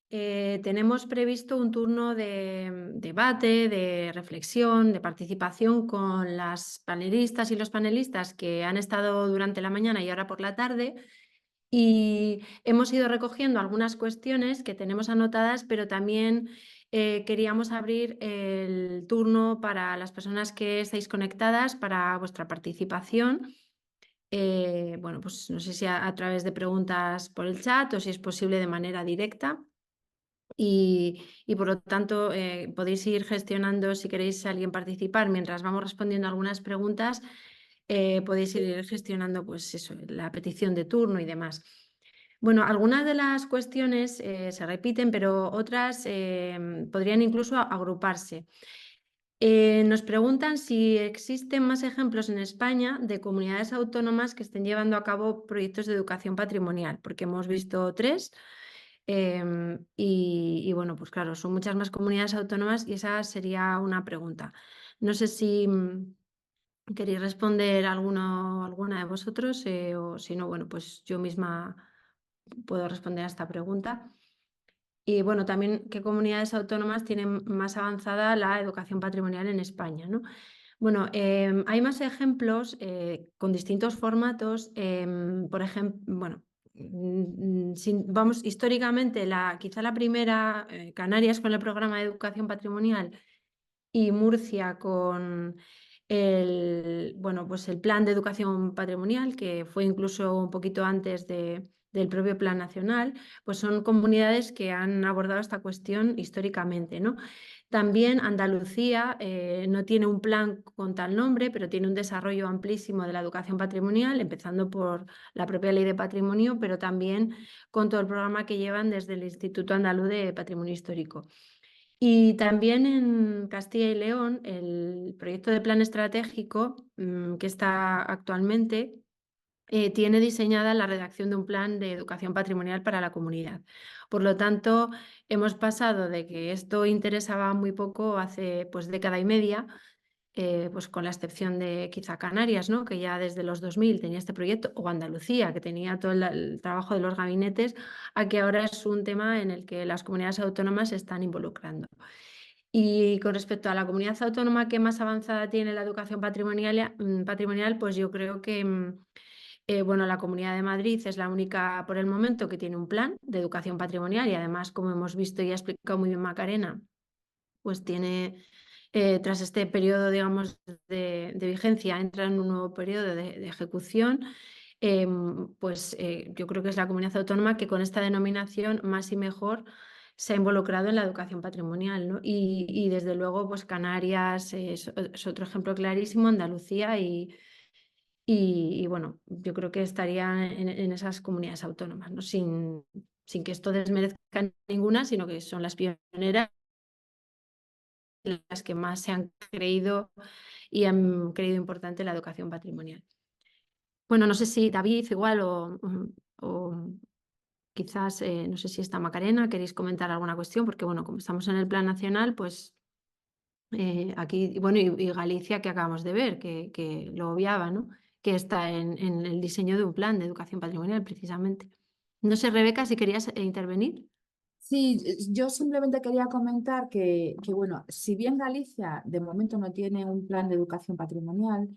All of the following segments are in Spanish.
tenemos previsto un turno de debate, de reflexión, de participación con las panelistas y los panelistas que han estado durante la mañana y ahora por la tarde. Y hemos ido recogiendo algunas cuestiones que tenemos anotadas, pero también queríamos abrir el turno para las personas que estáis conectadas, para vuestra participación. Bueno, pues no sé si a través de preguntas por el chat o si es posible de manera directa. Y por lo tanto, podéis ir gestionando, si queréis alguien participar, mientras vamos respondiendo algunas preguntas, podéis ir gestionando pues eso, la petición de turno y demás. Bueno, algunas de las cuestiones se repiten, pero otras podrían incluso agruparse. Nos preguntan si existen más ejemplos en España de comunidades autónomas que estén llevando a cabo proyectos de educación patrimonial, porque hemos visto 3. Y bueno, pues claro, son muchas más comunidades autónomas y esa sería una pregunta. No sé si queréis responder alguna de vosotros, o si no, bueno, pues yo misma puedo responder a esta pregunta. Y bueno, también qué comunidades autónomas tienen más avanzada la educación patrimonial en España, ¿no? Bueno, hay más ejemplos con distintos formatos. Por ejemplo, bueno, vamos históricamente, quizá la primera, Canarias con el programa de educación patrimonial y Murcia con bueno, pues el plan de educación patrimonial, que fue incluso un poquito antes del propio plan nacional, pues son comunidades que han abordado esta cuestión históricamente, ¿no? También Andalucía no tiene un plan con tal nombre, pero tiene un desarrollo amplísimo de la educación patrimonial, empezando por la propia Ley de Patrimonio, pero también con todo el programa que llevan desde el Instituto Andaluz de Patrimonio Histórico. Y también en Castilla y León, el proyecto de plan estratégico que está actualmente tiene diseñada la redacción de un plan de educación patrimonial para la comunidad. Por lo tanto, hemos pasado de que esto interesaba muy poco hace pues década y media, pues con la excepción de quizá Canarias, ¿no? Que ya desde los 2000 tenía este proyecto, o Andalucía, que tenía todo el trabajo de los gabinetes, a que ahora es un tema en el que las comunidades autónomas se están involucrando. Y con respecto a la comunidad autónoma que más avanzada tiene la educación patrimonial, pues yo creo que bueno, la Comunidad de Madrid es la única por el momento que tiene un plan de educación patrimonial y además, como hemos visto y ha explicado muy bien Macarena, pues tiene, tras este periodo, digamos, de vigencia, entra en un nuevo periodo de ejecución. Pues yo creo que es la comunidad autónoma que con esta denominación más y mejor se ha involucrado en la educación patrimonial, ¿no? Y desde luego, pues Canarias es otro ejemplo clarísimo, Andalucía y bueno, yo creo que estaría en esas comunidades autónomas, ¿no? Sin que esto desmerezca ninguna, sino que son las pioneras, las que más se han creído y han creído importante la educación patrimonial. Bueno, no sé si David igual o quizás, no sé si está Macarena, queréis comentar alguna cuestión, porque bueno, como estamos en el plan nacional, pues aquí, bueno, y Galicia que acabamos de ver, que lo obviaba, ¿no? Que está en el diseño de un plan de educación patrimonial, precisamente. No sé, Rebeca, si querías intervenir. Sí, yo simplemente quería comentar bueno, si bien Galicia de momento no tiene un plan de educación patrimonial,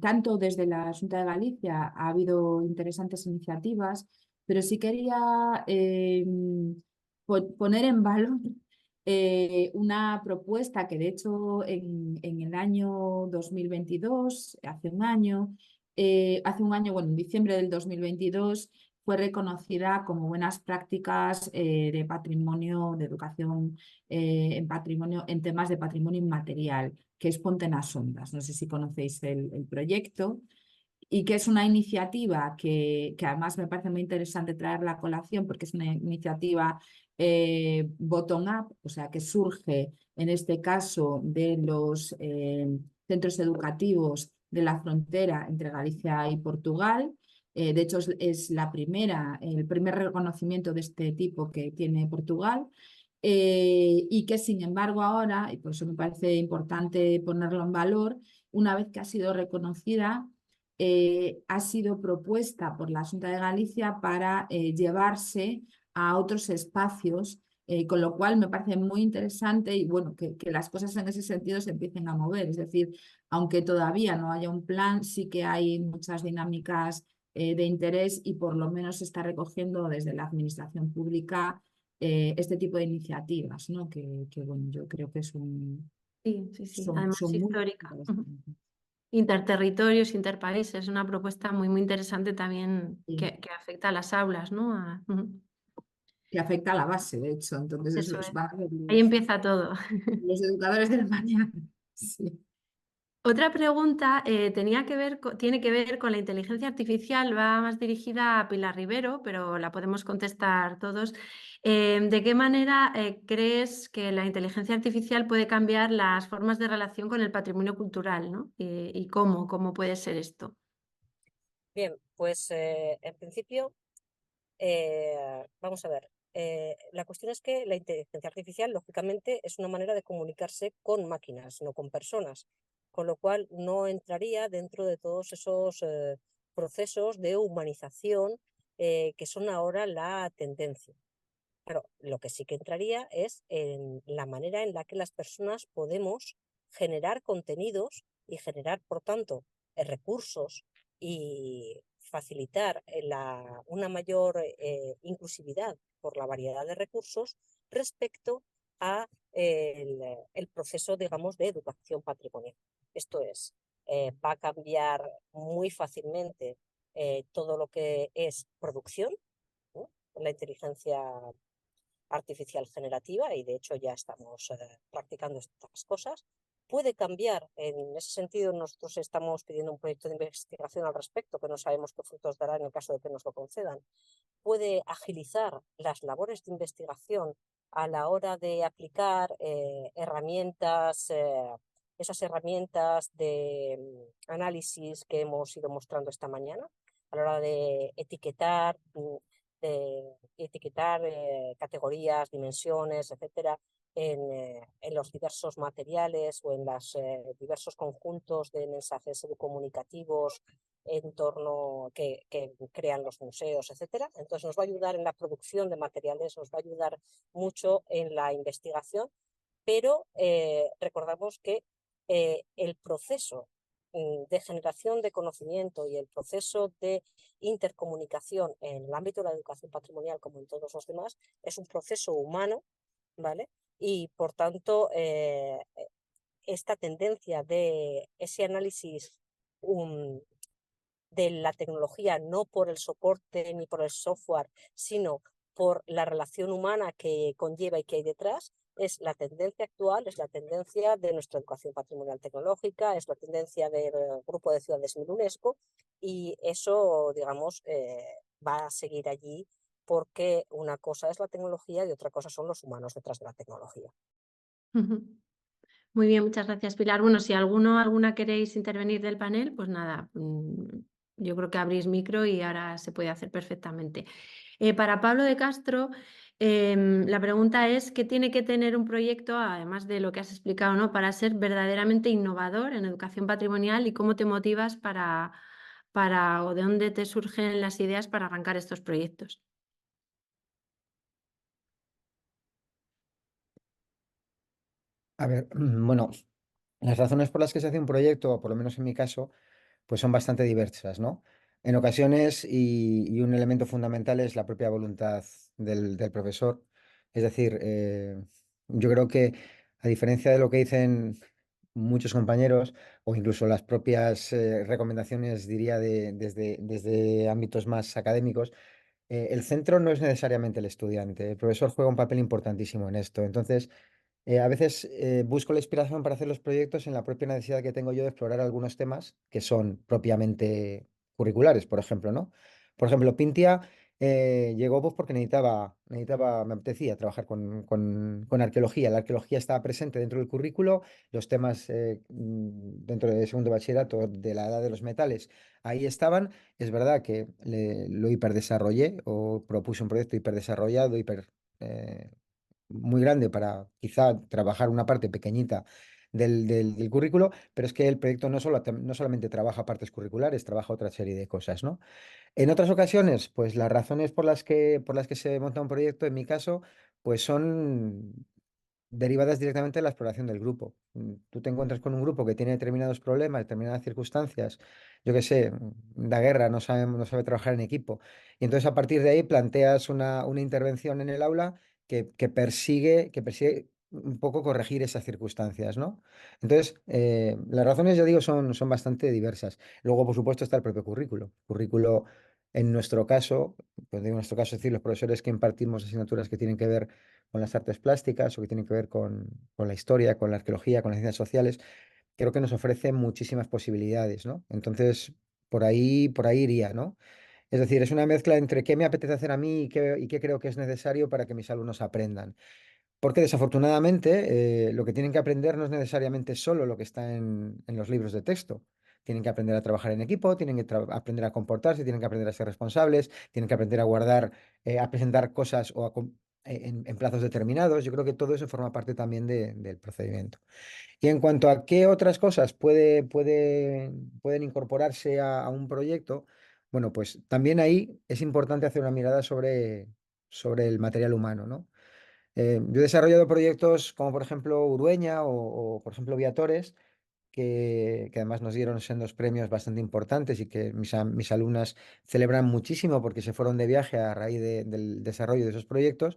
tanto desde la Junta de Galicia ha habido interesantes iniciativas, pero sí quería poner en valor una propuesta que de hecho en el año 2022, hace un año, bueno, en diciembre del 2022, fue reconocida como buenas prácticas de patrimonio, de educación en patrimonio, en temas de patrimonio inmaterial, que es Ponte nas Ondas. No sé si conocéis el proyecto y que es una iniciativa que además me parece muy interesante traerla a colación porque es una iniciativa bottom-up, o sea, que surge en este caso de los centros educativos de la frontera entre Galicia y Portugal. De hecho, es el primer reconocimiento de este tipo que tiene Portugal. Y que sin embargo ahora, y por eso me parece importante ponerlo en valor, una vez que ha sido reconocida, ha sido propuesta por la Junta de Galicia para llevarse a otros espacios, con lo cual me parece muy interesante y bueno, que las cosas en ese sentido se empiecen a mover. Es decir, aunque todavía no haya un plan, sí que hay muchas dinámicas de interés y por lo menos se está recogiendo desde la administración pública este tipo de iniciativas, ¿no? Bueno, yo creo que Sí, sí, sí. Además son muy histórica. Ujú. interesantes. Interterritorios, interpaíses, una propuesta muy, muy interesante también Sí, que afecta a las aulas, ¿no? Ujú. que afecta a la base, de hecho. Entonces, Eso esos es. van a ser Ahí empieza todo. los educadores del mañana. Sí. Otra pregunta tiene que ver con la inteligencia artificial, va más dirigida a Pilar Rivero, pero la podemos contestar todos. ¿De qué manera crees que la inteligencia artificial puede cambiar las formas de relación con el patrimonio cultural, ¿no? ¿Y cómo puede ser esto? Bien, pues en principio, vamos a ver. La cuestión es que la inteligencia artificial, lógicamente, es una manera de comunicarse con máquinas, no con personas, con lo cual no entraría dentro de todos esos procesos de humanización que son ahora la tendencia. Claro, lo que sí que entraría es en la manera en la que las personas podemos generar contenidos y generar, por tanto, recursos y facilitar una mayor inclusividad por la variedad de recursos respecto a el proceso, digamos, de educación patrimonial. Esto es, va a cambiar muy fácilmente todo lo que es producción, ¿no? La inteligencia artificial generativa, y de hecho ya estamos practicando estas cosas, puede cambiar. En ese sentido, nosotros estamos pidiendo un proyecto de investigación al respecto, que no sabemos qué frutos dará en el caso de que nos lo concedan. Puede agilizar las labores de investigación a la hora de aplicar herramientas, esas herramientas de análisis que hemos ido mostrando esta mañana, a la hora de etiquetar categorías, dimensiones, etcétera, en los diversos materiales o en los diversos conjuntos de mensajes comunicativos en torno que crean los museos, etcétera. Entonces nos va a ayudar en la producción de materiales, nos va a ayudar mucho en la investigación, pero recordamos que el proceso de generación de conocimiento y el proceso de intercomunicación en el ámbito de la educación patrimonial, como en todos los demás, es un proceso humano, ¿vale? Y por tanto, esta tendencia de ese análisis de la tecnología, no por el soporte ni por el software, sino por la relación humana que conlleva y que hay detrás, es la tendencia actual, es la tendencia de nuestra educación patrimonial tecnológica, es la tendencia del Grupo de Ciudades de UNESCO, y eso, digamos, va a seguir allí porque una cosa es la tecnología y otra cosa son los humanos detrás de la tecnología. Ujú. Muy bien, muchas gracias, Pilar. Bueno, si alguna queréis intervenir del panel, pues nada, yo creo que abrís micro y ahora se puede hacer perfectamente. Para Pablo de Castro, la pregunta es, ¿qué tiene que tener un proyecto, además de lo que has explicado, ¿no? para ser verdaderamente innovador en educación patrimonial y cómo te motivas o de dónde te surgen las ideas para arrancar estos proyectos? A ver, bueno, las razones por las que se hace un proyecto, o por lo menos en mi caso, pues son bastante diversas, ¿no? En ocasiones, y un elemento fundamental es la propia voluntad del profesor. Es decir, yo creo que a diferencia de lo que dicen muchos compañeros, o incluso las propias recomendaciones, diría, desde ámbitos más académicos, el centro no es necesariamente el estudiante. El profesor juega un papel importantísimo en esto. Entonces, a veces busco la inspiración para hacer los proyectos en la propia necesidad que tengo yo de explorar algunos temas que son propiamente curriculares, por ejemplo, ¿no? Por ejemplo, Pintia llegó pues porque me apetecía trabajar con arqueología. La arqueología estaba presente dentro del currículo, los temas dentro del segundo bachillerato de la edad de los metales, ahí estaban. Es verdad que lo hiperdesarrollé o propuse un proyecto hiperdesarrollado, muy grande para quizá trabajar una parte pequeñita del currículo, pero es que el proyecto no solamente trabaja partes curriculares, trabaja otra serie de cosas, ¿no? En otras ocasiones, pues las razones por las que se monta un proyecto, en mi caso, pues son derivadas directamente de la exploración del grupo. Tú te encuentras con un grupo que tiene determinados problemas, determinadas circunstancias, yo qué sé, la guerra, no sabe trabajar en equipo. Y entonces a partir de ahí planteas una intervención en el aula que persigue un poco corregir esas circunstancias, ¿no? Entonces, las razones, ya digo, son bastante diversas. Luego, por supuesto, está el propio currículo. Currículo, en nuestro caso, pues digo en nuestro caso, es decir, los profesores que impartimos asignaturas que tienen que ver con las artes plásticas o que tienen que ver con la historia, con la arqueología, con las ciencias sociales, creo que nos ofrece muchísimas posibilidades, ¿no? Entonces, por ahí iría, ¿no? Es decir, es una mezcla entre qué me apetece hacer a mí y qué creo que es necesario para que mis alumnos aprendan. Porque desafortunadamente lo que tienen que aprender no es necesariamente solo lo que está en los libros de texto. Tienen que aprender a trabajar en equipo, tienen que aprender a comportarse, tienen que aprender a ser responsables, tienen que aprender a guardar, a presentar cosas en plazos determinados. Yo creo que todo eso forma parte también del procedimiento. Y en cuanto a qué otras cosas pueden incorporarse a un proyecto, bueno, pues también ahí es importante hacer una mirada sobre el material humano, ¿no? Yo he desarrollado proyectos como por ejemplo Urueña o, por ejemplo Viatores, que además nos dieron sendos premios bastante importantes y que mis alumnas celebran muchísimo porque se fueron de viaje a raíz del desarrollo de esos proyectos.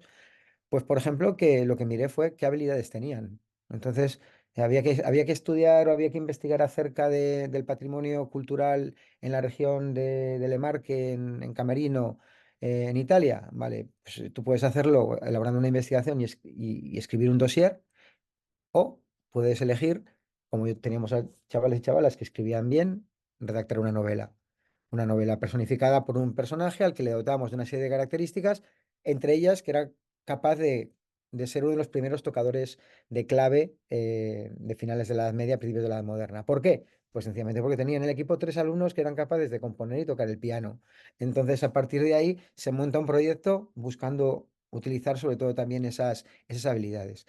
Pues, por ejemplo, que lo que miré fue qué habilidades tenían. Entonces, había que estudiar o había que investigar acerca del patrimonio cultural en la región de Le Marche, en Camerino, en Italia. Vale, pues tú puedes hacerlo elaborando una investigación y escribir un dossier, o puedes elegir, como teníamos a chavales y chavalas que escribían bien, redactar una novela personificada por un personaje al que le dotamos de una serie de características, entre ellas que era capaz de ser uno de los primeros tocadores de clave de finales de la Edad Media, principios de la Edad Moderna. ¿Por qué? Pues sencillamente porque tenía en el equipo 3 alumnos que eran capaces de componer y tocar el piano. Entonces, a partir de ahí se monta un proyecto buscando utilizar sobre todo también esas habilidades.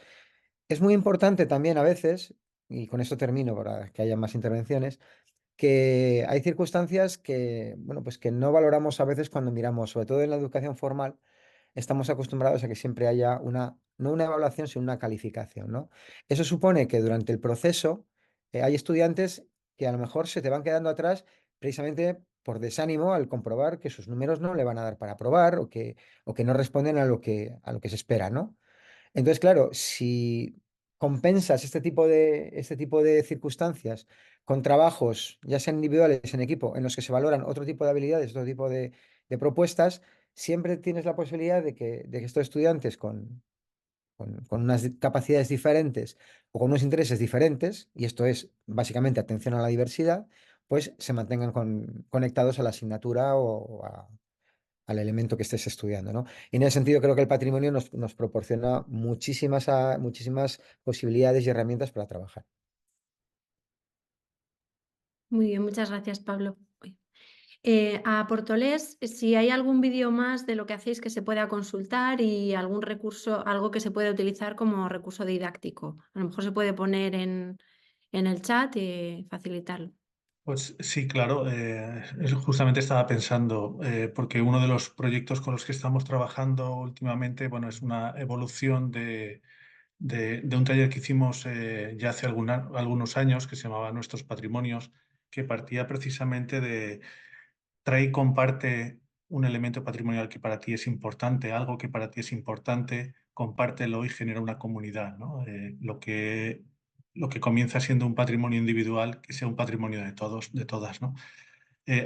Es muy importante también a veces, y con esto termino para que haya más intervenciones, que hay circunstancias que, bueno, pues que no valoramos a veces cuando miramos, sobre todo en la educación formal, estamos acostumbrados a que siempre haya no una evaluación, sino una calificación, ¿no? Eso supone que durante el proceso hay estudiantes que a lo mejor se te van quedando atrás precisamente por desánimo al comprobar que sus números no le van a dar para aprobar o que no responden a lo que se espera, ¿no? Entonces, claro, si compensas este tipo de circunstancias con trabajos, ya sean individuales, en equipo, en los que se valoran otro tipo de habilidades, otro tipo de propuestas, siempre tienes la posibilidad de que estos estudiantes con unas capacidades diferentes o con unos intereses diferentes, y esto es básicamente atención a la diversidad, pues se mantengan conectados a la asignatura o al elemento que estés estudiando, ¿no? Y en ese sentido creo que el patrimonio nos proporciona muchísimas posibilidades y herramientas para trabajar. Muy bien, muchas gracias, Pablo. Uy. A Portolés, si hay algún vídeo más de lo que hacéis que se pueda consultar y algún recurso, algo que se pueda utilizar como recurso didáctico. A lo mejor se puede poner en el chat y facilitarlo. Pues sí, claro, justamente estaba pensando, porque uno de los proyectos con los que estamos trabajando últimamente, bueno, es una evolución de un taller que hicimos ya hace algunos años, que se llamaba Nuestros Patrimonios, que partía precisamente de trae y comparte un elemento patrimonial que para ti es importante, algo que para ti es importante, compártelo y genera una comunidad, ¿no? Lo que comienza siendo un patrimonio individual, que sea un patrimonio de todos, de todas, ¿no?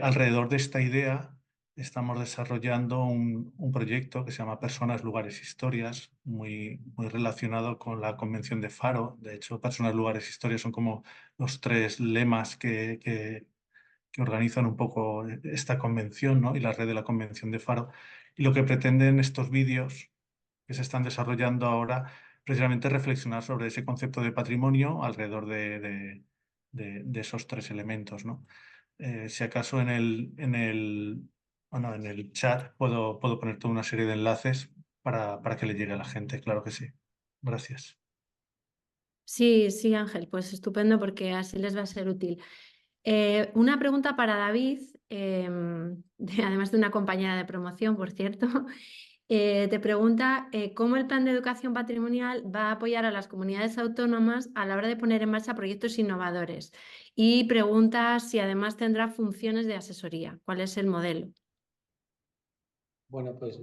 Alrededor de esta idea estamos desarrollando un proyecto que se llama Personas, Lugares, Historias, muy relacionado con la Convención de Faro. De hecho, Personas, Lugares, Historias son como los 3 lemas que organizan un poco esta convención, ¿no? Y la red de la Convención de Faro. Y lo que pretenden estos vídeos que se están desarrollando ahora, precisamente reflexionar sobre ese concepto de patrimonio alrededor de esos 3 elementos, ¿no? Si acaso bueno, en el chat puedo poner toda una serie de enlaces para que le llegue a la gente, claro que sí. Gracias. Sí, sí, Ángel, pues estupendo porque así les va a ser útil. Una pregunta para David, además de una compañera de promoción, por cierto. Te pregunta cómo el plan de educación patrimonial va a apoyar a las comunidades autónomas a la hora de poner en marcha proyectos innovadores. Y pregunta si además tendrá funciones de asesoría. ¿Cuál es el modelo? Bueno, pues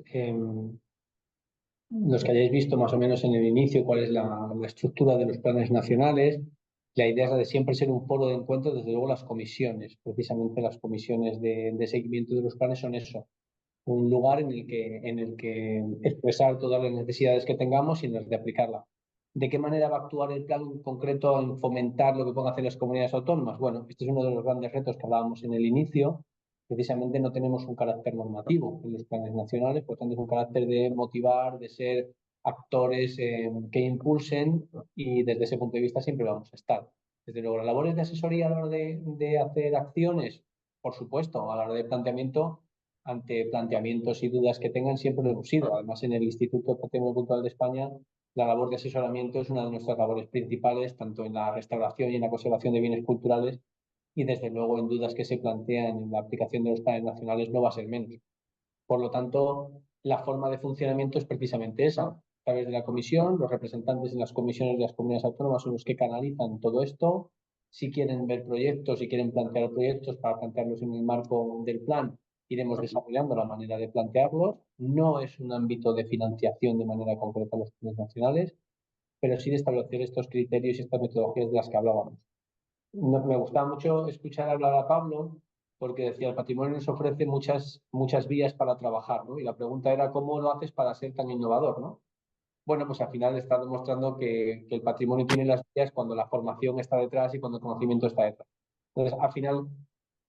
los que hayáis visto más o menos en el inicio cuál es la estructura de los planes nacionales, la idea es la de siempre ser un foro de encuentro, desde luego las comisiones, precisamente las comisiones de seguimiento de los planes son eso, un lugar en el que expresar todas las necesidades que tengamos y en las de aplicarla. ¿De qué manera va a actuar el plan en concreto en fomentar lo que pueden hacer las comunidades autónomas? Bueno, este es uno de los grandes retos que hablábamos en el inicio. Precisamente no tenemos un carácter normativo en los planes nacionales, por tanto es un carácter de motivar, de ser actores que impulsen y desde ese punto de vista siempre vamos a estar. Desde luego, las labores de asesoría a la hora de hacer acciones, por supuesto, a la hora de planteamiento, ante planteamientos y dudas que tengan, siempre lo hemos sido. Además, en el Instituto de Patrimonio Cultural de España, la labor de asesoramiento es una de nuestras labores principales, tanto en la restauración y en la conservación de bienes culturales, y desde luego en dudas que se plantean en la aplicación de los planes nacionales no va a ser menos. Por lo tanto, la forma de funcionamiento es precisamente esa. A través de la comisión, los representantes en las comisiones de las comunidades autónomas son los que canalizan todo esto. Si quieren ver proyectos, si quieren plantear proyectos para plantearlos en el marco del plan, iremos desarrollando la manera de plantearlos. No es un ámbito de financiación de manera concreta a los planes nacionales, pero sí de establecer estos criterios y estas metodologías de las que hablábamos. Me gustaba mucho escuchar hablar a Pablo porque decía, el patrimonio nos ofrece muchas vías para trabajar, ¿no? Y la pregunta era, ¿cómo lo haces para ser tan innovador, ¿no? Bueno, pues al final está demostrando que el patrimonio tiene las vías cuando la formación está detrás y cuando el conocimiento está detrás. Entonces, al final,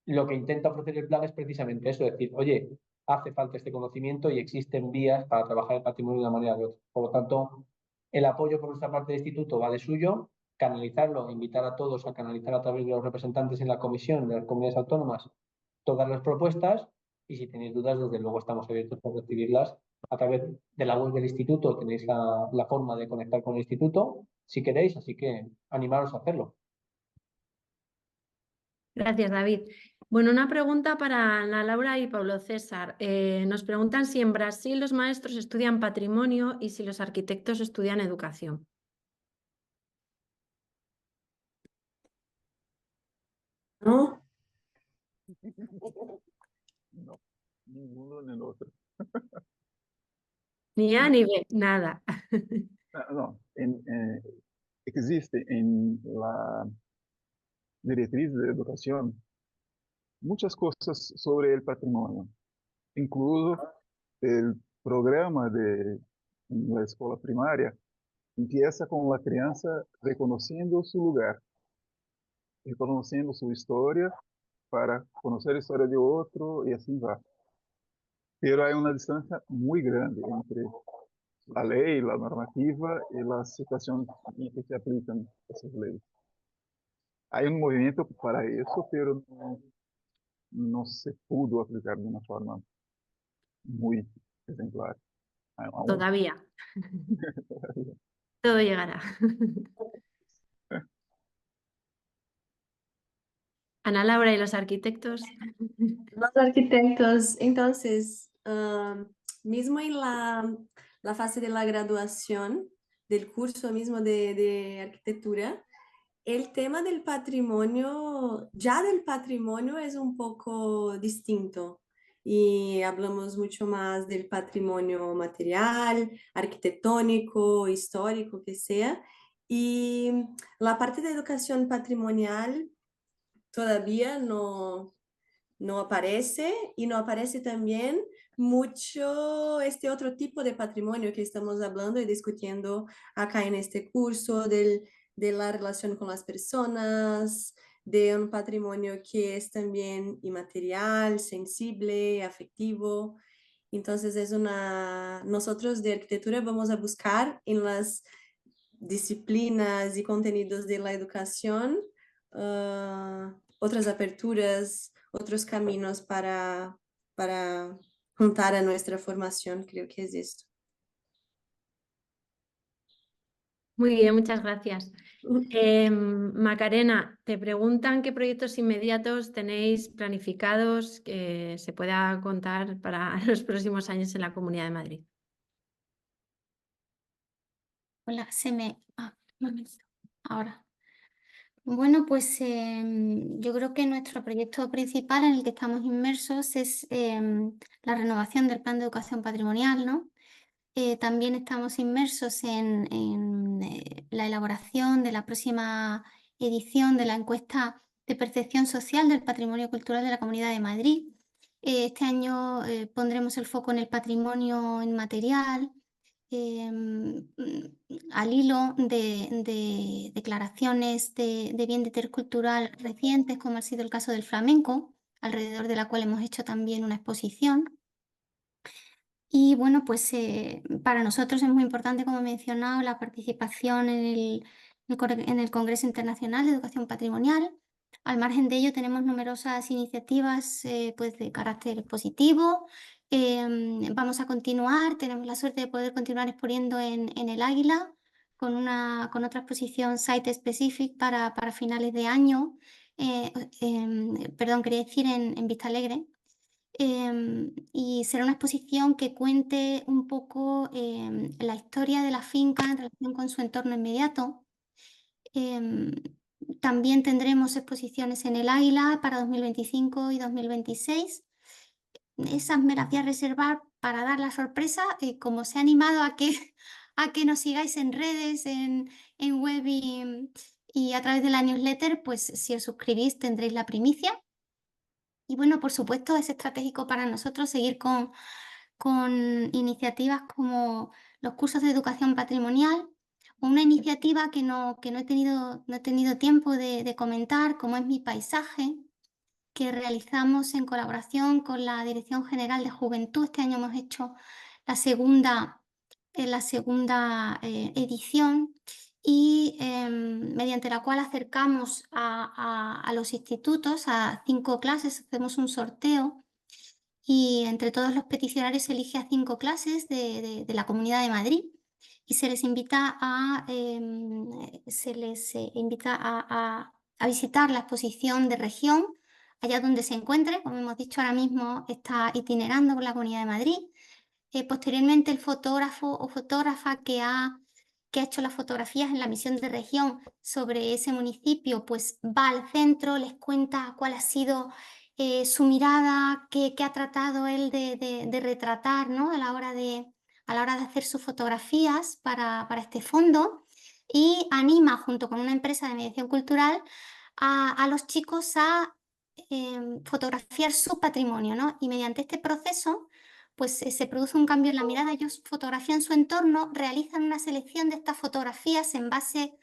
lo que intenta ofrecer el plan es precisamente eso, decir, oye, hace falta este conocimiento y existen vías para trabajar el patrimonio de una manera u otra. Por lo tanto, el apoyo por nuestra parte del instituto va de suyo, canalizarlo, invitar a todos a canalizar a través de los representantes en la comisión de las comunidades autónomas todas las propuestas y si tenéis dudas, desde luego estamos abiertos para recibirlas a través de la web del instituto. Tenéis la forma de conectar con el instituto si queréis, así que animaros a hacerlo. Gracias, David. Bueno, una pregunta para Ana Laura y Pablo César. Nos preguntan si en Brasil los maestros estudian patrimonio y si los arquitectos estudian educación. ¿No? No, ninguno ni el otro. Ni A ni B, nada. No, existe en la directriz de educación muchas cosas sobre el patrimonio, incluso el programa de la escuela primaria empieza con la crianza reconociendo su lugar, reconociendo su historia para conocer la historia de otro y así va. Pero hay una distancia muy grande entre la ley, la normativa y las situaciones en que se aplican esas leyes. Hay un movimiento para eso, pero no se pudo aplicar de una forma muy ejemplar. Aún Todavía. Todo llegará. Ana Laura y los arquitectos. Los arquitectos, entonces, mismo en la fase de la graduación del curso mismo de arquitectura, el tema del patrimonio, ya del patrimonio es un poco distinto y hablamos mucho más del patrimonio material, arquitectónico, histórico, que sea. Y la parte de educación patrimonial todavía no aparece y no aparece también mucho este otro tipo de patrimonio que estamos hablando y discutiendo acá en este curso de la relación con las personas, de un patrimonio que es también inmaterial, sensible, afectivo. Entonces nosotros de arquitectura vamos a buscar en las disciplinas y contenidos de la educación otras aperturas, otros caminos para juntar a nuestra formación, creo que es esto. Muy bien, muchas gracias. Macarena, te preguntan qué proyectos inmediatos tenéis planificados que se pueda contar para los próximos años en la Comunidad de Madrid. Hola, un momentito. Ahora. Bueno, pues yo creo que nuestro proyecto principal en el que estamos inmersos es la renovación del plan de educación patrimonial, ¿no? También estamos inmersos en la elaboración de la próxima edición de la encuesta de percepción social del patrimonio cultural de la Comunidad de Madrid. Este año pondremos el foco en el patrimonio inmaterial, al hilo de declaraciones de bien de interés cultural recientes, como ha sido el caso del flamenco, alrededor de la cual hemos hecho también una exposición. Y bueno, pues para nosotros es muy importante, como he mencionado, la participación en el Congreso Internacional de Educación Patrimonial. Al margen de ello, tenemos numerosas iniciativas pues de carácter positivo. Vamos a continuar, tenemos la suerte de poder continuar exponiendo en el Águila con otra exposición Site Specific para finales de año. Perdón, quería decir en Vista Alegre. Y será una exposición que cuente un poco la historia de la finca en relación con su entorno inmediato. También tendremos exposiciones en el Águila para 2025 y 2026. Esas me las voy a reservar para dar la sorpresa, como se ha animado a que nos sigáis en redes, en web y a través de la newsletter, pues si os suscribís tendréis la primicia. Y bueno, por supuesto, es estratégico para nosotros seguir con iniciativas como los cursos de educación patrimonial, o una iniciativa que no he tenido tiempo de comentar, como es Mi Paisaje, que realizamos en colaboración con la Dirección General de Juventud. Este año hemos hecho la segunda edición y mediante la cual acercamos a los institutos, a 5 clases, hacemos un sorteo y entre todos los peticionarios se elige a 5 clases de la Comunidad de Madrid y se les invita a visitar la exposición de región allá donde se encuentre. Como hemos dicho, ahora mismo está itinerando por la Comunidad de Madrid. Posteriormente, el fotógrafo o fotógrafa que ha hecho las fotografías en la misión de región sobre ese municipio, pues va al centro, les cuenta cuál ha sido su mirada, qué ha tratado él de retratar, ¿no? a la hora de hacer sus fotografías para este fondo, y anima, junto con una empresa de mediación cultural, a los chicos a fotografiar su patrimonio, ¿no? Y mediante este proceso pues se produce un cambio en la mirada. Ellos fotografían su entorno, realizan una selección de estas fotografías en base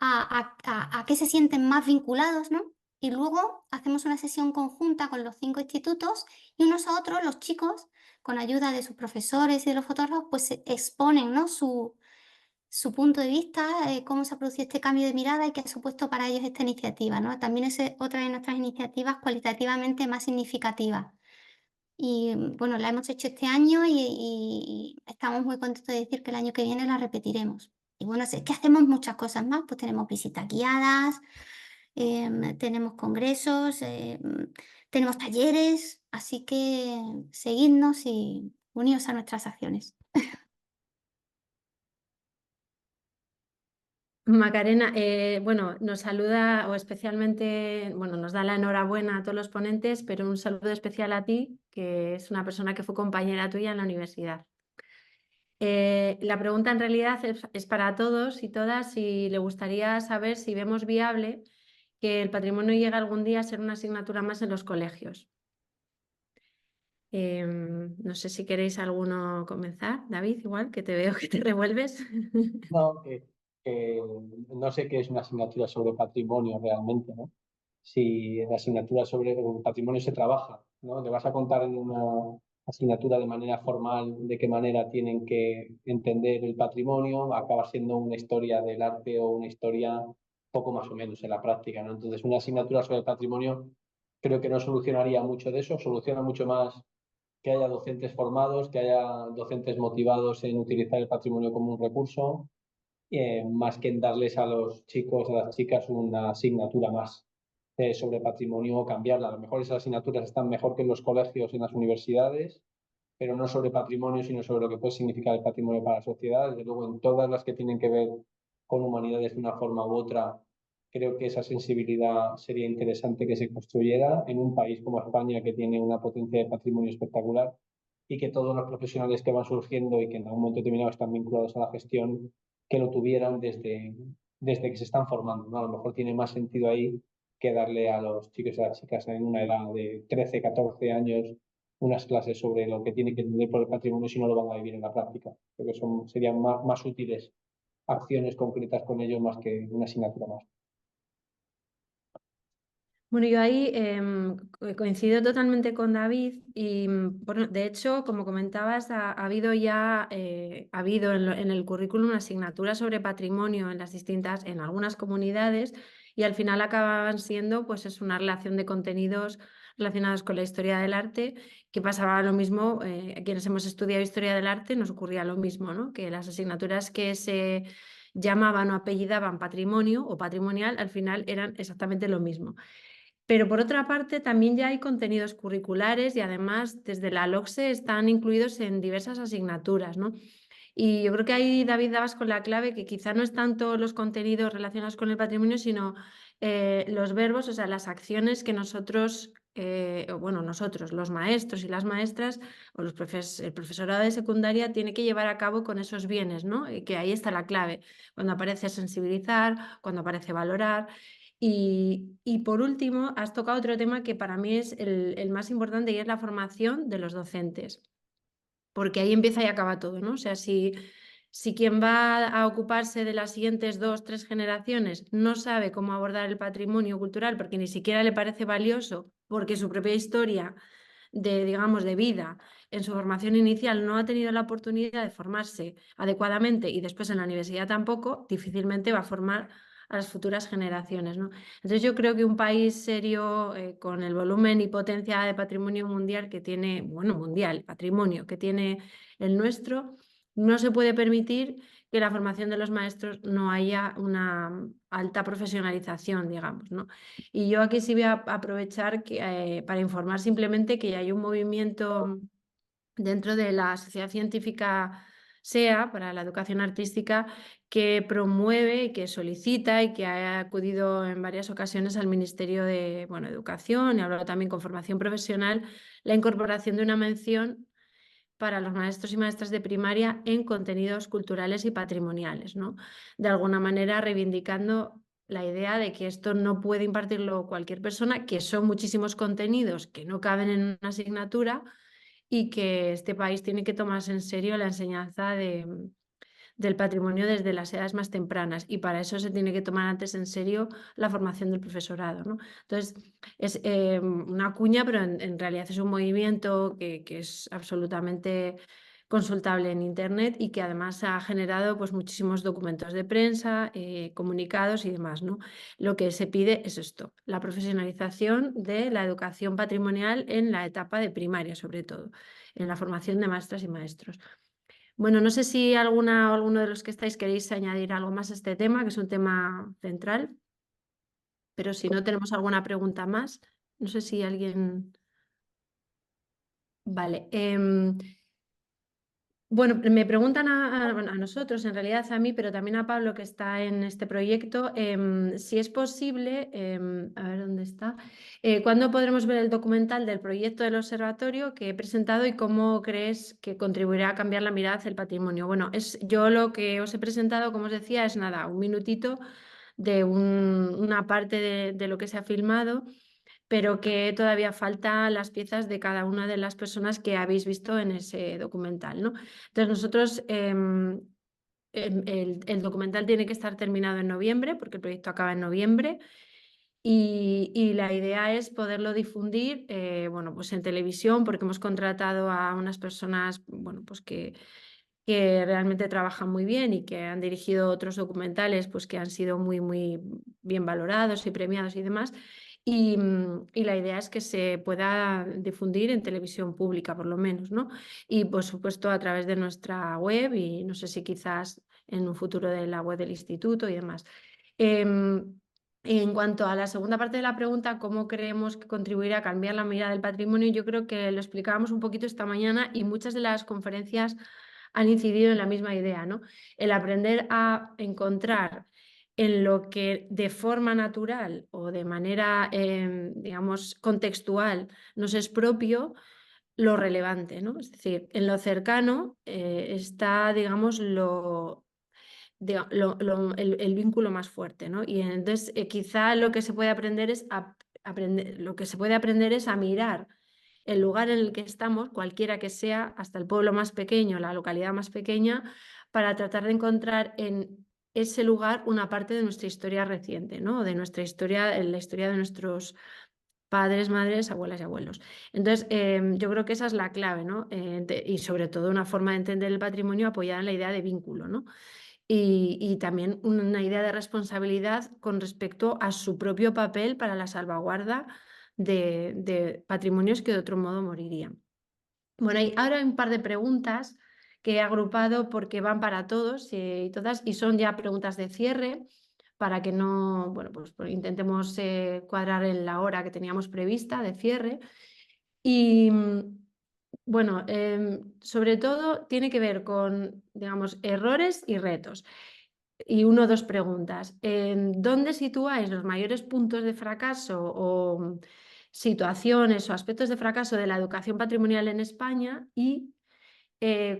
a qué se sienten más vinculados, ¿no? Y luego hacemos una sesión conjunta con los 5 institutos y unos a otros los chicos, con ayuda de sus profesores y de los fotógrafos, pues exponen, ¿no? su punto de vista, cómo se ha producido este cambio de mirada y qué ha supuesto para ellos esta iniciativa, ¿no? También es otra de nuestras iniciativas cualitativamente más significativas. Y bueno, la hemos hecho este año y estamos muy contentos de decir que el año que viene la repetiremos. Y bueno, es que hacemos muchas cosas más, pues tenemos visitas guiadas, tenemos congresos, tenemos talleres, así que seguidnos y unidos a nuestras acciones. Macarena, bueno, nos saluda o especialmente, bueno, nos da la enhorabuena a todos los ponentes, pero un saludo especial a ti, que es una persona que fue compañera tuya en la universidad. La pregunta en realidad es para todos y todas, y le gustaría saber si vemos viable que el patrimonio llegue algún día a ser una asignatura más en los colegios. No sé si queréis alguno comenzar. David, igual, que te veo que te revuelves. No, no sé qué es una asignatura sobre patrimonio realmente, ¿no? Si la asignatura sobre patrimonio se trabaja, ¿no? Le vas a contar en una asignatura de manera formal de qué manera tienen que entender el patrimonio, acaba siendo una historia del arte o una historia poco más o menos en la práctica, ¿no? Entonces, una asignatura sobre el patrimonio creo que no solucionaría mucho de eso, soluciona mucho más que haya docentes formados, que haya docentes motivados en utilizar el patrimonio como un recurso más que en darles a los chicos, a las chicas una asignatura más sobre patrimonio o cambiarla. A lo mejor esas asignaturas están mejor que en los colegios y en las universidades, pero no sobre patrimonio, sino sobre lo que puede significar el patrimonio para la sociedad. Desde luego, en todas las que tienen que ver con humanidades de una forma u otra, creo que esa sensibilidad sería interesante que se construyera en un país como España, que tiene una potencia de patrimonio espectacular, y que todos los profesionales que van surgiendo y que en algún momento determinado están vinculados a la gestión, que lo tuvieran desde que se están formando, ¿no? A lo mejor tiene más sentido ahí que darle a los chicos y a las chicas en una edad de 13, 14 años unas clases sobre lo que tiene que entender por el patrimonio si no lo van a vivir en la práctica. Creo que serían más útiles acciones concretas con ellos más que una asignatura más. Bueno, yo ahí coincido totalmente con David y, bueno, de hecho, como comentabas, ha habido ya ha habido en el currículum una asignatura sobre patrimonio en algunas comunidades, y al final acababan siendo, pues, es una relación de contenidos relacionados con la historia del arte, que pasaba lo mismo, a quienes hemos estudiado historia del arte nos ocurría lo mismo, ¿no? Que las asignaturas que se llamaban o apellidaban patrimonio o patrimonial al final eran exactamente lo mismo. Pero por otra parte, también ya hay contenidos curriculares y además desde la LOCSE están incluidos en diversas asignaturas, ¿no? Y yo creo que ahí, David, dabas con la clave que quizá no es tanto los contenidos relacionados con el patrimonio, sino los verbos, o sea, las acciones que nosotros, los maestros y las maestras o el profesorado de secundaria tiene que llevar a cabo con esos bienes, ¿no? Y que ahí está la clave, cuando aparece sensibilizar, cuando aparece valorar. Y por último, has tocado otro tema que para mí es el más importante, y es la formación de los docentes, porque ahí empieza y acaba todo, ¿no? O sea, si quien va a ocuparse de las siguientes 2, 3 generaciones no sabe cómo abordar el patrimonio cultural porque ni siquiera le parece valioso, porque su propia historia de vida en su formación inicial no ha tenido la oportunidad de formarse adecuadamente y después en la universidad tampoco, difícilmente va a formar a las futuras generaciones, ¿no? Entonces yo creo que un país serio con el volumen y potencia de patrimonio mundial que tiene, patrimonio que tiene el nuestro, no se puede permitir que la formación de los maestros no haya una alta profesionalización, digamos, ¿no? Y yo aquí sí voy a aprovechar para informar simplemente que hay un movimiento dentro de la Sociedad Científica SEA para la Educación Artística que promueve y que solicita y que ha acudido en varias ocasiones al Ministerio de Educación, y ha hablado también con formación profesional, la incorporación de una mención para los maestros y maestras de primaria en contenidos culturales y patrimoniales, ¿no? De alguna manera reivindicando la idea de que esto no puede impartirlo cualquier persona, que son muchísimos contenidos que no caben en una asignatura y que este país tiene que tomarse en serio la enseñanza del patrimonio desde las edades más tempranas, y para eso se tiene que tomar antes en serio la formación del profesorado, ¿no? Entonces, es una cuña, pero en realidad es un movimiento que es absolutamente consultable en Internet y que además ha generado, pues, muchísimos documentos de prensa, comunicados y demás, ¿no? Lo que se pide es esto, la profesionalización de la educación patrimonial en la etapa de primaria, sobre todo, en la formación de maestras y maestros. Bueno, no sé si alguna o alguno de los que estáis queréis añadir algo más a este tema, que es un tema central, pero si no tenemos alguna pregunta más, no sé si alguien... Vale. Bueno, me preguntan a nosotros, en realidad a mí, pero también a Pablo, que está en este proyecto, si es posible, a ver dónde está, ¿cuándo podremos ver el documental del proyecto del observatorio que he presentado y cómo crees que contribuirá a cambiar la mirada hacia el patrimonio? Bueno, yo lo que os he presentado, como os decía, es nada, un minutito de una parte de lo que se ha filmado, pero que todavía faltan las piezas de cada una de las personas que habéis visto en ese documental, ¿no? Entonces nosotros, el documental tiene que estar terminado en noviembre, porque el proyecto acaba en noviembre, y la idea es poderlo difundir pues en televisión, porque hemos contratado a unas personas pues que realmente trabajan muy bien y que han dirigido otros documentales pues que han sido muy, muy bien valorados y premiados y demás. Y la idea es que se pueda difundir en televisión pública, por lo menos, ¿no? Y, por supuesto, a través de nuestra web, y no sé si quizás en un futuro de la web del instituto y demás. En cuanto a la segunda parte de la pregunta, ¿cómo creemos que contribuirá a cambiar la mirada del patrimonio? Yo creo que lo explicábamos un poquito esta mañana y muchas de las conferencias han incidido en la misma idea, ¿no? El aprender a encontrar en lo que de forma natural o de manera, digamos, contextual nos es propio, lo relevante, ¿no? Es decir, en lo cercano está, digamos, el vínculo más fuerte, ¿no? Y entonces quizá lo que se puede aprender es a mirar el lugar en el que estamos, cualquiera que sea, hasta el pueblo más pequeño, la localidad más pequeña, para tratar de encontrar en ese lugar una parte de nuestra historia reciente, ¿no? De nuestra historia, en la historia de nuestros padres, madres, abuelas y abuelos. Entonces, yo creo que esa es la clave, ¿no? Y sobre todo una forma de entender el patrimonio apoyada en la idea de vínculo, ¿no? Y también una idea de responsabilidad con respecto a su propio papel para la salvaguarda de patrimonios que de otro modo morirían. Bueno, y ahora hay un par de preguntas que he agrupado porque van para todos y todas, y son ya preguntas de cierre para que no, bueno, pues intentemos cuadrar en la hora que teníamos prevista de cierre. Y bueno, sobre todo tiene que ver con, digamos, errores y retos. Y uno o dos preguntas. ¿Dónde situáis los mayores puntos de fracaso o situaciones o aspectos de fracaso de la educación patrimonial en España? Y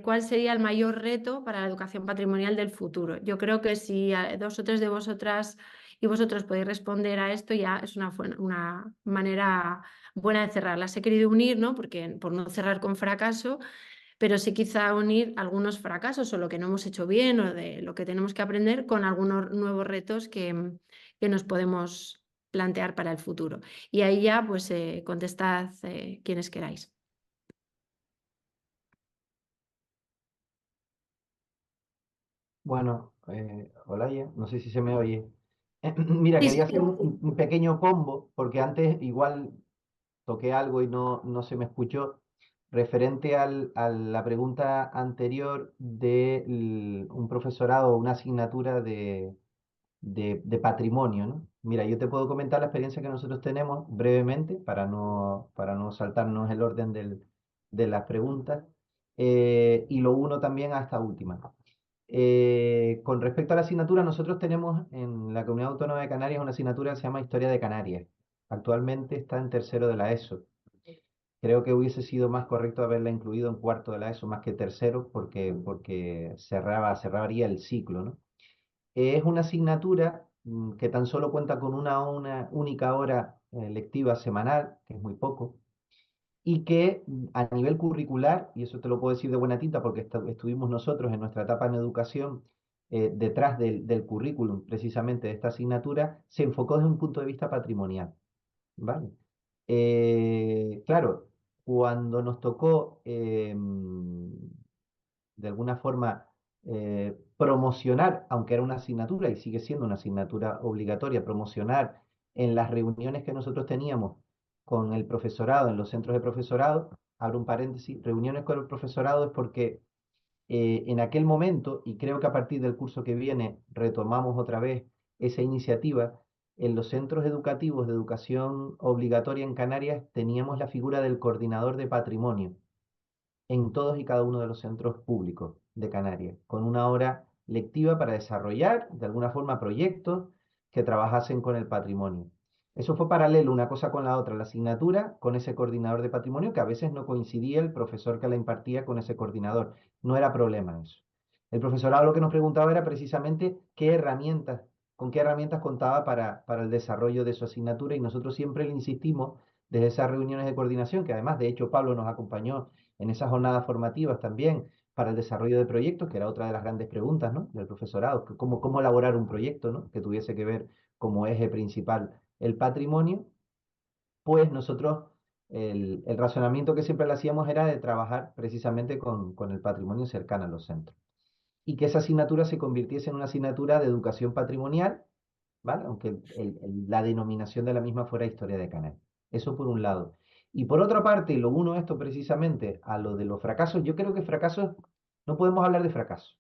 ¿cuál sería el mayor reto para la educación patrimonial del futuro? Yo creo que si dos o tres de vosotras y vosotros podéis responder a esto, ya es una manera buena de cerrar. Las he querido unir, ¿no? Porque por no cerrar con fracaso, pero sí quizá unir algunos fracasos o lo que no hemos hecho bien o de lo que tenemos que aprender con algunos nuevos retos que nos podemos plantear para el futuro. Y ahí ya pues contestad quienes queráis. Bueno, Olaya, no sé si se me oye. Mira, Sí, quería sí. hacer un pequeño combo, porque antes igual toqué algo y no se me escuchó, referente a la pregunta anterior de un profesorado, una asignatura de patrimonio, ¿no? Mira, yo te puedo comentar la experiencia que nosotros tenemos brevemente, para no saltarnos el orden de las preguntas, y lo uno también a esta última. Con respecto a la asignatura, nosotros tenemos en la Comunidad Autónoma de Canarias una asignatura que se llama Historia de Canarias. Actualmente está en tercero de la ESO. Creo que hubiese sido más correcto haberla incluido en cuarto de la ESO más que tercero, porque cerraría el ciclo, ¿no? Es una asignatura que tan solo cuenta con una única hora lectiva semanal, que es muy poco, y que a nivel curricular, y eso te lo puedo decir de buena tinta porque estuvimos nosotros en nuestra etapa en educación detrás del currículum precisamente de esta asignatura, se enfocó desde un punto de vista patrimonial, ¿vale? Claro, cuando nos tocó de alguna forma promocionar, aunque era una asignatura y sigue siendo una asignatura obligatoria, promocionar en las reuniones que nosotros teníamos con el profesorado, en los centros de profesorado, abro un paréntesis, reuniones con el profesorado es porque en aquel momento, y creo que a partir del curso que viene retomamos otra vez esa iniciativa, en los centros educativos de educación obligatoria en Canarias teníamos la figura del coordinador de patrimonio en todos y cada uno de los centros públicos de Canarias, con una hora lectiva para desarrollar de alguna forma proyectos que trabajasen con el patrimonio. Eso fue paralelo una cosa con la otra, la asignatura con ese coordinador de patrimonio, que a veces no coincidía el profesor que la impartía con ese coordinador. No era problema eso. El profesorado lo que nos preguntaba era precisamente con qué herramientas contaba para el desarrollo de su asignatura, y nosotros siempre le insistimos desde esas reuniones de coordinación, que además de hecho Pablo nos acompañó en esas jornadas formativas también para el desarrollo de proyectos, que era otra de las grandes preguntas, ¿no?, del profesorado, cómo elaborar un proyecto, ¿no?, que tuviese que ver como eje principal el patrimonio. Pues nosotros el razonamiento que siempre le hacíamos era de trabajar precisamente con el patrimonio cercano a los centros, y que esa asignatura se convirtiese en una asignatura de educación patrimonial, ¿vale?, aunque la denominación de la misma fuera Historia de Canarias. Eso por un lado. Y por otra parte, lo uno esto precisamente a lo de los fracasos. Yo creo que fracasos, no podemos hablar de fracaso.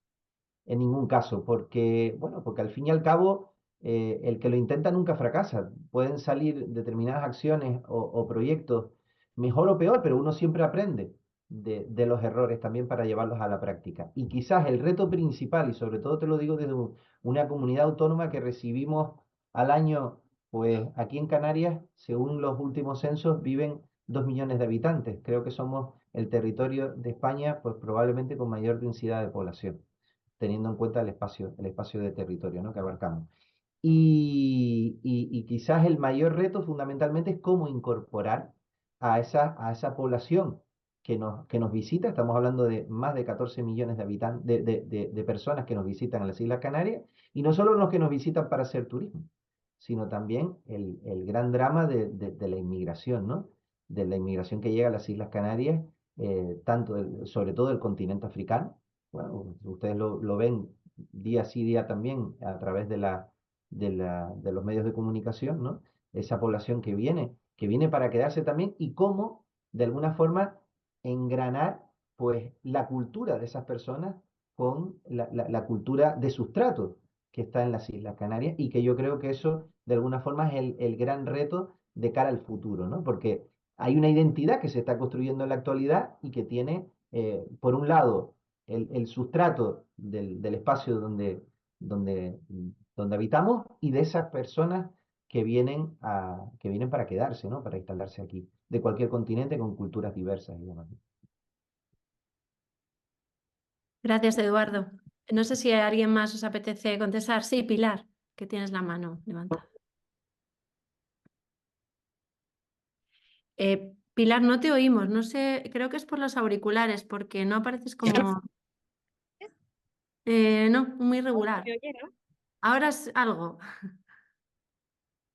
en ningún caso, porque, bueno, porque al fin y al cabo, el que lo intenta nunca fracasa. Pueden salir determinadas acciones o proyectos mejor o peor, pero uno siempre aprende de los errores también para llevarlos a la práctica. Y quizás el reto principal, y sobre todo te lo digo desde una comunidad autónoma que recibimos al año, pues aquí en Canarias, según los últimos censos, viven 2 millones de habitantes. Creo que somos el territorio de España, pues probablemente con mayor densidad de población, teniendo en cuenta el espacio de territorio, ¿no?, que abarcamos. Y quizás el mayor reto fundamentalmente es cómo incorporar a esa población que nos visita. Estamos hablando de más de 14 millones de habitantes, de personas que nos visitan en las Islas Canarias, y no solo los que nos visitan para hacer turismo, sino también el gran drama de la inmigración, ¿no? De la inmigración que llega a las Islas Canarias, sobre todo del continente africano. Bueno, ustedes lo ven día sí, día también a través de los medios de comunicación, ¿no? Esa población que viene para quedarse también, y cómo, de alguna forma, engranar pues la cultura de esas personas con la cultura de sustrato que está en las Islas Canarias, y que yo creo que eso, de alguna forma, es el gran reto de cara al futuro, ¿no? Porque hay una identidad que se está construyendo en la actualidad y que tiene, por un lado, el sustrato del espacio donde, donde habitamos, y de esas personas que vienen para quedarse, ¿no? Para instalarse aquí, de cualquier continente, con culturas diversas y demás. Gracias, Eduardo. No sé si a alguien más os apetece contestar. Sí, Pilar, que tienes la mano levantada. Pilar, no te oímos. No sé, creo que es por los auriculares, porque no apareces como... no, muy irregular. ¿Me oye, no? Ahora es algo.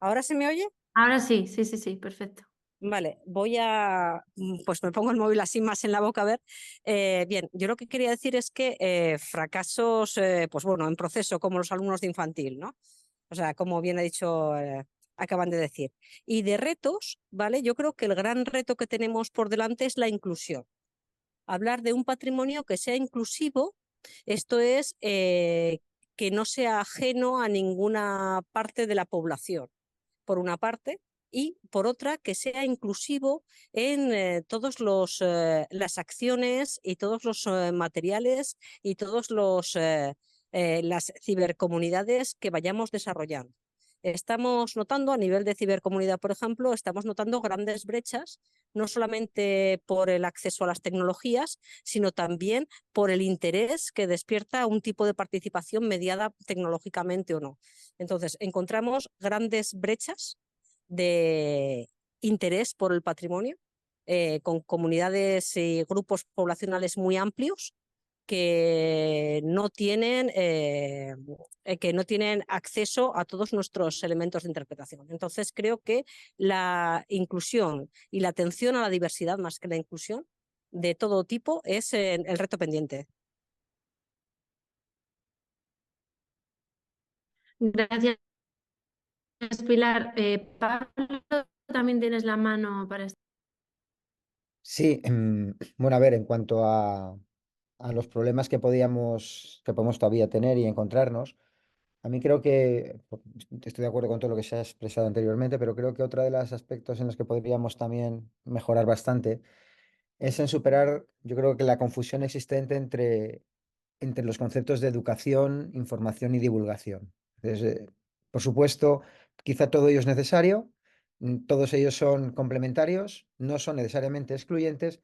¿Ahora se me oye? Ahora sí, sí, perfecto. Vale, pues me pongo el móvil así más en la boca a ver. Bien, yo lo que quería decir es que fracasos, pues bueno, en proceso, como los alumnos de infantil, ¿no? O sea, como bien ha dicho, acaban de decir. Y de retos, ¿vale? Yo creo que el gran reto que tenemos por delante es la inclusión. Hablar de un patrimonio que sea inclusivo, esto es que no sea ajeno a ninguna parte de la población, por una parte, y por otra, que sea inclusivo en todas las acciones y todos los materiales y todos las cibercomunidades que vayamos desarrollando. Estamos notando a nivel de cibercomunidad, por ejemplo, estamos notando grandes brechas, no solamente por el acceso a las tecnologías, sino también por el interés que despierta un tipo de participación mediada tecnológicamente o no. Entonces, encontramos grandes brechas de interés por el patrimonio, con comunidades y grupos poblacionales muy amplios que no tienen acceso a todos nuestros elementos de interpretación. Entonces, creo que la inclusión y la atención a la diversidad, más que la inclusión, de todo tipo, es el reto pendiente. Gracias, Pilar. Pablo, también tienes la mano para... Sí, bueno, a ver, en cuanto a los problemas que podemos todavía tener y encontrarnos, a mí creo que, estoy de acuerdo con todo lo que se ha expresado anteriormente, pero creo que otro de los aspectos en los que podríamos también mejorar bastante es en superar, yo creo que la confusión existente entre los conceptos de educación, información y divulgación. Entonces, por supuesto, quizá todo ello es necesario, todos ellos son complementarios, no son necesariamente excluyentes,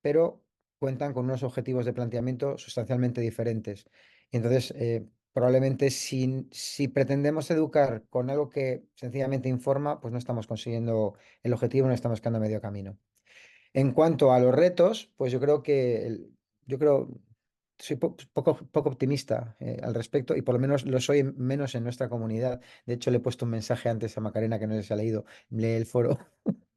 pero cuentan con unos objetivos de planteamiento sustancialmente diferentes. Y entonces, probablemente si pretendemos educar con algo que sencillamente informa, pues no estamos consiguiendo el objetivo, no estamos quedando a medio camino. En cuanto a los retos, pues yo creo que soy poco optimista al respecto, y por lo menos lo soy menos en nuestra comunidad. De hecho, le he puesto un mensaje antes a Macarena, que no sé si ha leído, lee el foro.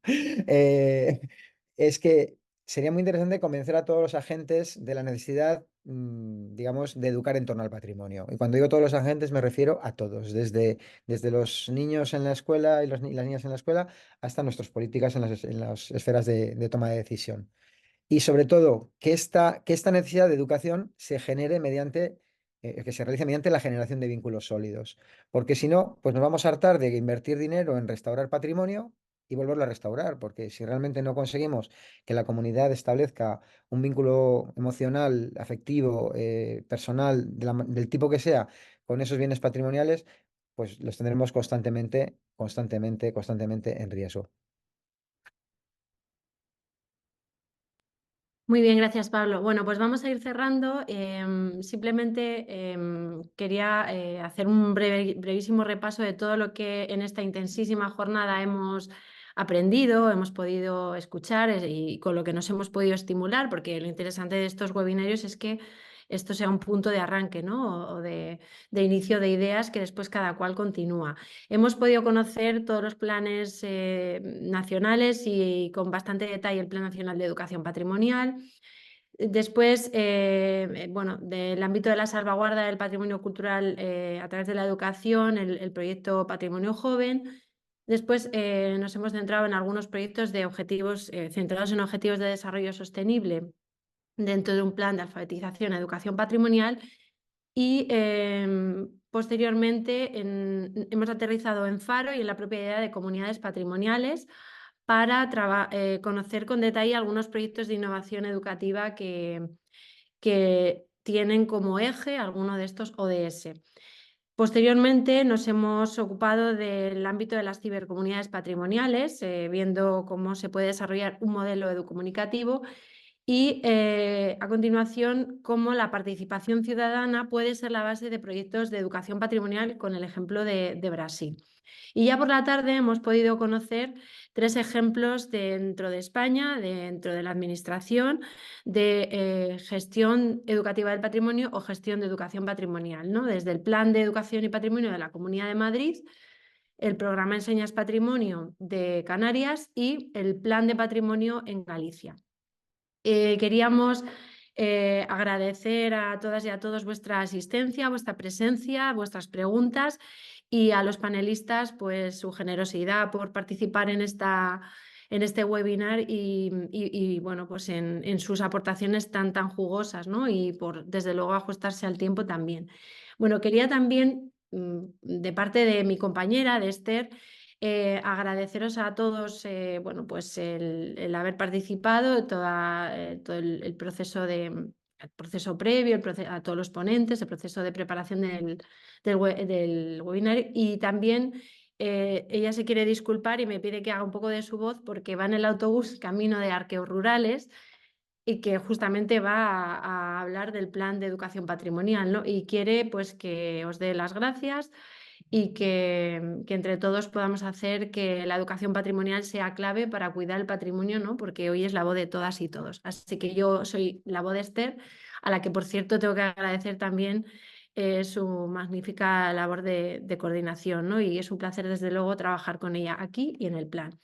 Es que sería muy interesante convencer a todos los agentes de la necesidad, digamos, de educar en torno al patrimonio. Y cuando digo todos los agentes me refiero a todos, desde los niños en la escuela y las niñas en la escuela hasta nuestras políticas en las esferas de toma de decisión. Y sobre todo, que esta necesidad de educación se genere mediante que se realice mediante la generación de vínculos sólidos. Porque si no, pues nos vamos a hartar de invertir dinero en restaurar patrimonio y volverlo a restaurar, porque si realmente no conseguimos que la comunidad establezca un vínculo emocional, afectivo, personal, del tipo que sea, con esos bienes patrimoniales, pues los tendremos constantemente en riesgo. Muy bien, gracias, Pablo. Bueno, pues vamos a ir cerrando. Simplemente quería hacer un brevísimo repaso de todo lo que en esta intensísima jornada hemos aprendido, hemos podido escuchar y con lo que nos hemos podido estimular, porque lo interesante de estos webinarios es que esto sea un punto de arranque, ¿no? O de inicio de ideas que después cada cual continúa. Hemos podido conocer todos los planes nacionales y con bastante detalle el Plan Nacional de Educación Patrimonial. Después, bueno, del ámbito de la salvaguarda del patrimonio cultural a través de la educación, el proyecto Patrimonio Joven. Después nos hemos centrado en algunos proyectos de objetivos centrados en objetivos de desarrollo sostenible dentro de un plan de alfabetización y educación patrimonial. Y posteriormente hemos aterrizado en Faro y en la propia idea de comunidades patrimoniales para conocer con detalle algunos proyectos de innovación educativa que tienen como eje alguno de estos ODS. Posteriormente nos hemos ocupado del ámbito de las cibercomunidades patrimoniales, viendo cómo se puede desarrollar un modelo educomunicativo y a continuación cómo la participación ciudadana puede ser la base de proyectos de educación patrimonial con el ejemplo de Brasil. Y ya por la tarde hemos podido conocer 3 ejemplos dentro de España, dentro de la administración, de gestión educativa del patrimonio o gestión de educación patrimonial, ¿no? Desde el Plan de Educación y Patrimonio de la Comunidad de Madrid, el Programa Enseñas Patrimonio de Canarias y el Plan de Patrimonio en Galicia. Queríamos agradecer a todas y a todos vuestra asistencia, vuestra presencia, vuestras preguntas y a los panelistas pues su generosidad por participar en este webinar y bueno, pues en sus aportaciones tan jugosas, ¿no? Y por desde luego ajustarse al tiempo también. Bueno, quería también de parte de mi compañera, de Esther, agradeceros a todos bueno, pues el haber participado, todo el proceso el proceso previo, a todos los ponentes, el proceso de preparación del webinar y también ella se quiere disculpar y me pide que haga un poco de su voz porque va en el autobús camino de Arqueos Rurales y que justamente va a hablar del plan de educación patrimonial, ¿no? Y quiere pues que os dé las gracias y que entre todos podamos hacer que la educación patrimonial sea clave para cuidar el patrimonio, ¿no? Porque hoy es la voz de todas y todos. Así que yo soy la voz de Esther, a la que por cierto tengo que agradecer también su magnífica labor de coordinación, ¿no? Y es un placer desde luego trabajar con ella aquí y en el plan.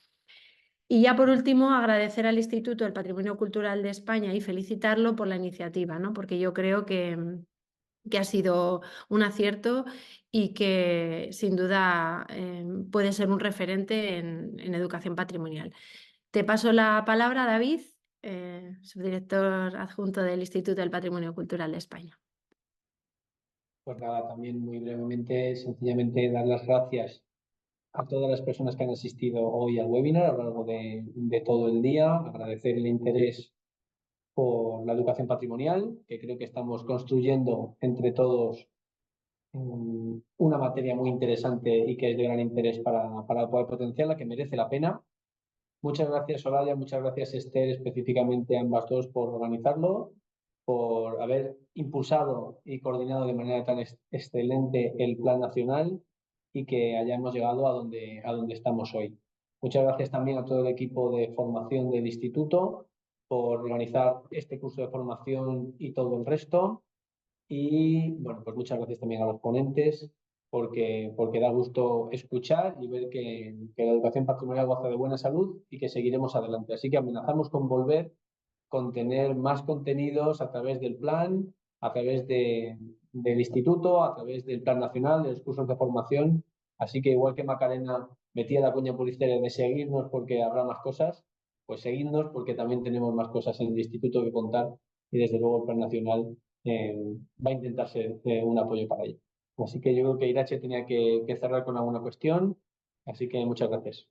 Y ya por último, agradecer al Instituto del Patrimonio Cultural de España y felicitarlo por la iniciativa, ¿no? Porque yo creo que ha sido un acierto y que sin duda puede ser un referente en educación patrimonial. Te paso la palabra, David, subdirector adjunto del Instituto del Patrimonio Cultural de España. Pues nada, también muy brevemente, sencillamente dar las gracias a todas las personas que han asistido hoy al webinar a lo largo de todo el día, agradecer el interés por la educación patrimonial, que creo que estamos construyendo entre todos una materia muy interesante y que es de gran interés para poder potenciarla, que merece la pena. Muchas gracias, Soraya, muchas gracias, Esther, específicamente a ambas dos por organizarlo, por haber impulsado y coordinado de manera tan excelente el Plan Nacional y que hayamos llegado a donde estamos hoy. Muchas gracias también a todo el equipo de formación del Instituto por organizar este curso de formación y todo el resto. Y bueno, pues muchas gracias también a los ponentes porque da gusto escuchar y ver que la educación patrimonial goza de buena salud y que seguiremos adelante. Así que amenazamos con volver, con tener más contenidos a través del plan, a través del instituto, a través del plan nacional, de los cursos de formación. Así que igual que Macarena metía la cuña publicitaria de seguirnos porque habrá más cosas, pues seguidnos porque también tenemos más cosas en el instituto que contar y desde luego el plan nacional va a intentar ser un apoyo para ello. Así que yo creo que Irache tenía que cerrar con alguna cuestión, así que muchas gracias.